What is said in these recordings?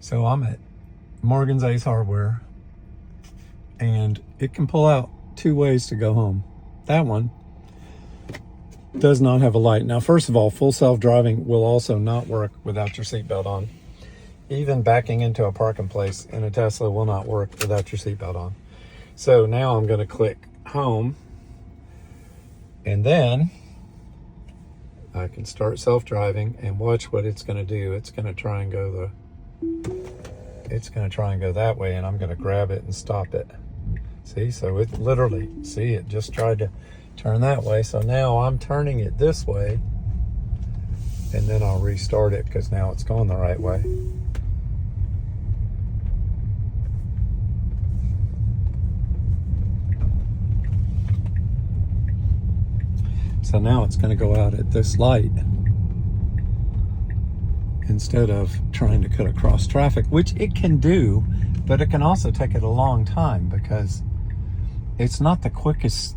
So I'm at Morgan's Ace Hardware, and it can pull out two ways to go home. That one does not have a light. Now, first of all, full self-driving will also not work without your seatbelt on. Even backing into a parking place in a Tesla will not work without your seatbelt on. So now I'm going to click home, and then I can start self-driving and watch what it's going to do. It's going to try and go that way, and I'm going to grab it and stop it. See, so it literally, see, it just tried to turn that way. So now I'm turning it this way, and then I'll restart it because now it's going the right way. So now it's going to go out at this light instead of trying to cut across traffic, which it can do, but it can also take it a long time because it's not the quickest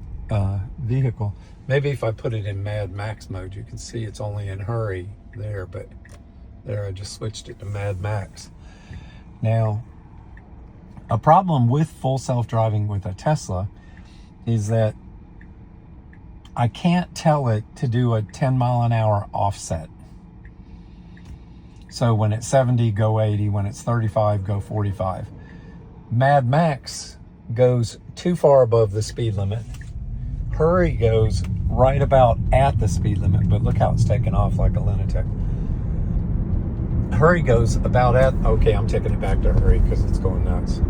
vehicle. Maybe if I put it in Mad Max mode, you can see it's only in hurry there, but there I just switched it to Mad Max. Now, a problem with full self-driving with a Tesla is that I can't tell it to do a 10 mile an hour offset. So when it's 70, go 80. When it's 35, go 45. Mad Max goes too far above the speed limit. Hurry goes right about at the speed limit, but look how it's taking off like a lunatic. Hurry goes about at, okay, I'm taking it back to hurry because it's going nuts.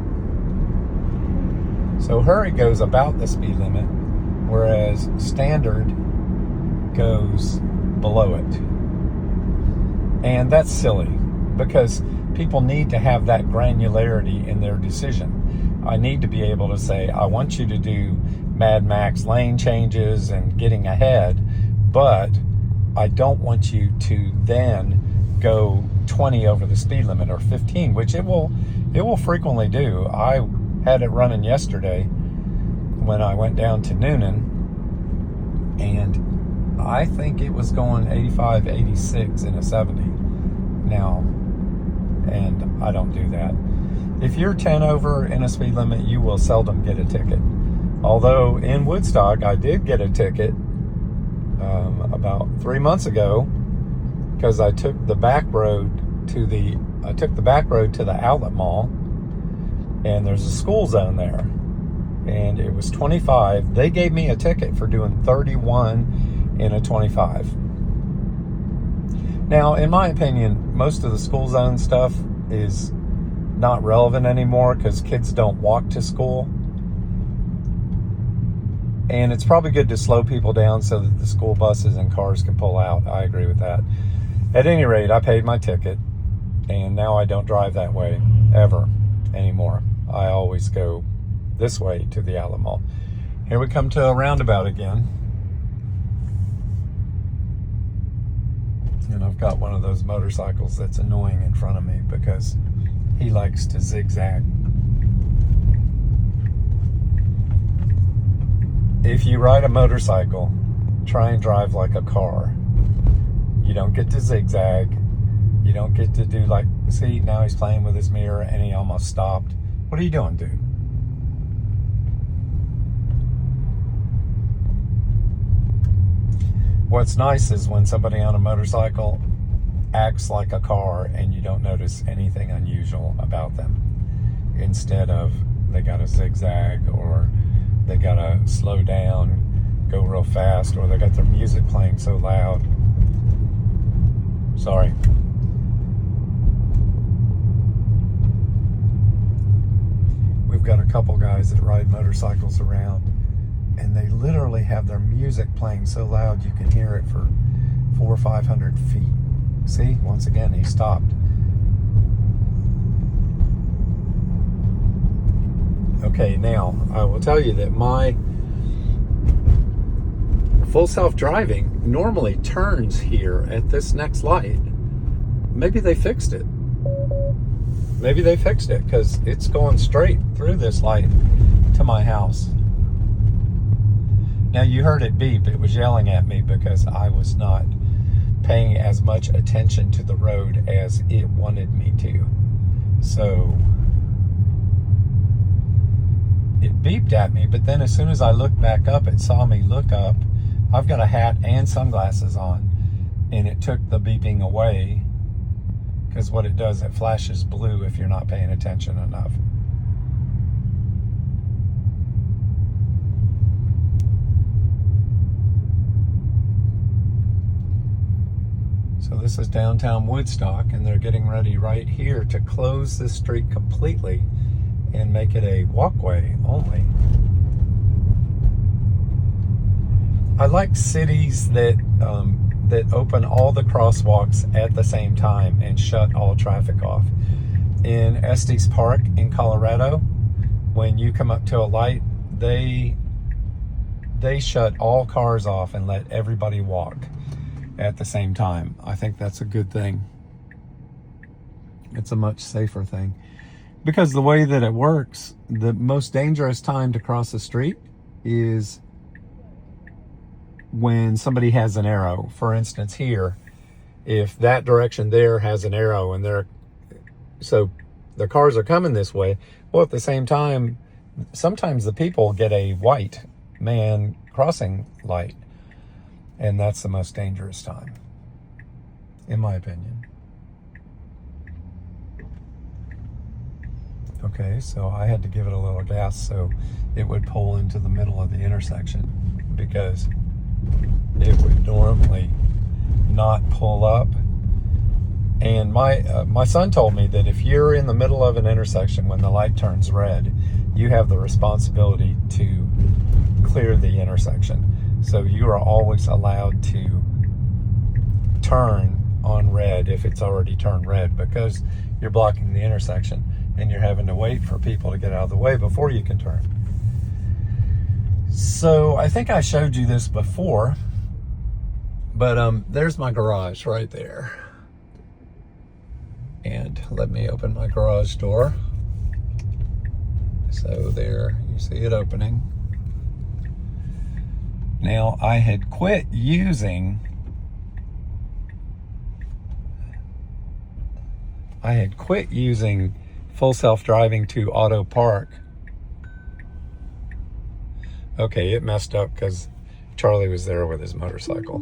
So hurry goes about the speed limit, whereas standard goes below it. And that's silly because people need to have that granularity in their decision. I need to be able to say, I want you to do Mad Max lane changes and getting ahead, but I don't want you to then go 20 over the speed limit or 15, which it will frequently do. I had it running yesterday when I went down to Noonan, and I think it was going 85, 86 in a 70 now, and I don't do that. If you're 10 over in a speed limit, you will seldom get a ticket. Although in Woodstock, I did get a ticket about 3 months ago because I took the back road to the outlet mall, and there's a school zone there, and it was 25. They gave me a ticket for doing 31 in a 25. Now, in my opinion, most of the school zone stuff is not relevant anymore because kids don't walk to school. And it's probably good to slow people down so that the school buses and cars can pull out. I agree with that. At any rate, I paid my ticket, and now I don't drive that way ever anymore. I always go this way to the outlet mall. Here we come to a roundabout again. And I've got one of those motorcycles that's annoying in front of me because he likes to zigzag. If you ride a motorcycle, try and drive like a car. You don't get to zigzag. You don't get to do like, see, now he's playing with his mirror and he almost stopped. What are you doing, dude? What's nice is when somebody on a motorcycle acts like a car and you don't notice anything unusual about them. Instead of they got to zigzag, or they got to slow down, go real fast, or they got their music playing so loud. Sorry. We've got a couple guys that ride motorcycles around, and they literally have their music playing so loud you can hear it for 400 or 500 feet. See, once again, he stopped. Okay, now I will tell you that my full self-driving normally turns here at this next light. Maybe they fixed it. Maybe they fixed it because it's going straight through this light to my house. Now you heard it beep. It was yelling at me because I was not paying as much attention to the road as it wanted me to. So it beeped at me, but then as soon as I looked back up, it saw me look up. I've got a hat and sunglasses on, and it took the beeping away, because what it does, it flashes blue if you're not paying attention enough. So this is downtown Woodstock, and they're getting ready right here to close this street completely and make it a walkway only. I like cities that that open all the crosswalks at the same time and shut all traffic off. In Estes Park in Colorado, when you come up to a light, they shut all cars off and let everybody walk at the same time. I think that's a good thing. It's a much safer thing. Because the way that it works, the most dangerous time to cross the street is when somebody has an arrow. For instance, here, if that direction there has an arrow and so the cars are coming this way, well, at the same time, sometimes the people get a white man crossing light, and that's the most dangerous time, in my opinion. Okay, so I had to give it a little gas so it would pull into the middle of the intersection, because it would normally not pull up. And my son told me that if you're in the middle of an intersection when the light turns red, you have the responsibility to clear the intersection. So you are always allowed to turn on red if it's already turned red, because you're blocking the intersection and you're having to wait for people to get out of the way before you can turn. So I think I showed you this before, but there's my garage right there. And let me open my garage door. So there, you see it opening. Now, I had quit using full self-driving to auto park. Okay, it messed up because Charlie was there with his motorcycle.